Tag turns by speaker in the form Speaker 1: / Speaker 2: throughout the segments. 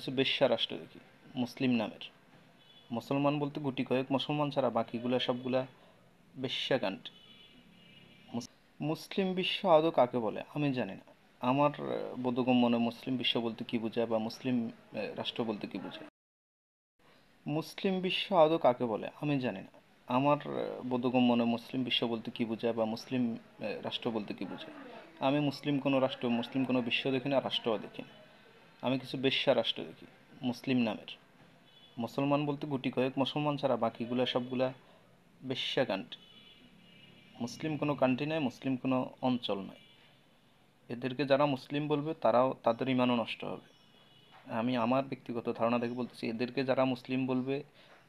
Speaker 1: কিছু বেশ্যা রাষ্ট্র দেখি মুসলিম নামের। মুসলমান বলতে গুটি কয়েক মুসলমান ছাড়া বাকিগুলা সবগুলা বেশ্যা কান্ট্রি। মুসলিম বিশ্ব আদৌ কাকে বলে আমি জানি না। আমার বোধগম্যনে মুসলিম বিশ্ব বলতে কি বোঝায় বা মুসলিম রাষ্ট্র বলতে কি বোঝায়। মুসলিম বিশ্ব আদৌ কাকে বলে আমি জানি না। আমার বোধগম্যনে মুসলিম বিশ্ব বলতে কি বোঝায় বা মুসলিম রাষ্ট্র বলতে কি বোঝায়। আমি মুসলিম কোনো রাষ্ট্র মুসলিম কোনো বিশ্ব দেখি না, রাষ্ট্রও দেখি না। আমি কিছু বেশ্যা রাষ্ট্র দেখি মুসলিম নামের। মুসলমান বলতে গুটি কয়েক মুসলমান ছাড়া বাকিগুলা সবগুলা বেশ্যা কান্ট্রি। মুসলিম কোনো কান্ট্রি নয়, মুসলিম কোনো অঞ্চল নয়। এদেরকে যারা মুসলিম বলবে তারাও তাদের ইমানও নষ্ট হবে। আমি আমার ব্যক্তিগত ধারণা থেকে বলতেছি, এদেরকে যারা মুসলিম বলবে,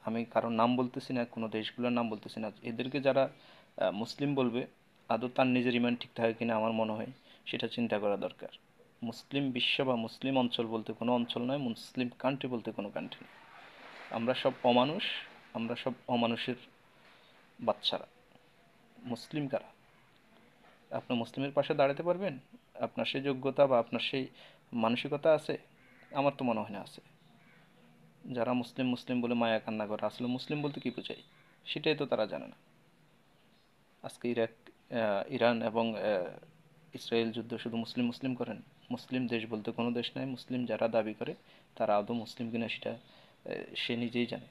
Speaker 1: আমি কারোর নাম বলতেছি না, কোনো দেশগুলোর নাম বলতেছি না, এদেরকে যারা মুসলিম বলবে আদৌ তার নিজের ইমান ঠিক থাকে কিনা আমার মনে হয় সেটা চিন্তা করা দরকার। মুসলিম বিশ্ব বা মুসলিম অঞ্চল বলতে কোনো অঞ্চল নয়, মুসলিম কান্ট্রি বলতে কোনো কান্ট্রি নয়। আমরা সব অমানুষ, আমরা সব অমানুষের বাচ্চারা। মুসলিম কারা? আপনি মুসলিমের পাশে দাঁড়াতে পারবেন? আপনার সেই যোগ্যতা বা আপনার সেই মানসিকতা আছে? আমার তো মনে হয় না আছে। যারা মুসলিম মুসলিম বলে মায়া কান্না করে, আসলে মুসলিম বলতে কি বোঝায় সেটাই তো তারা জানে না। আজকে ইরান এবং ইসরায়েল যুদ্ধ শুধু মুসলিম মুসলিম করেন। মুসলিম দেশ বলতে কোনো দেশ নাই। মুসলিম যারা দাবি করে তারা আদৌ মুসলিম কিনা সেটা সে নিজেই জানে।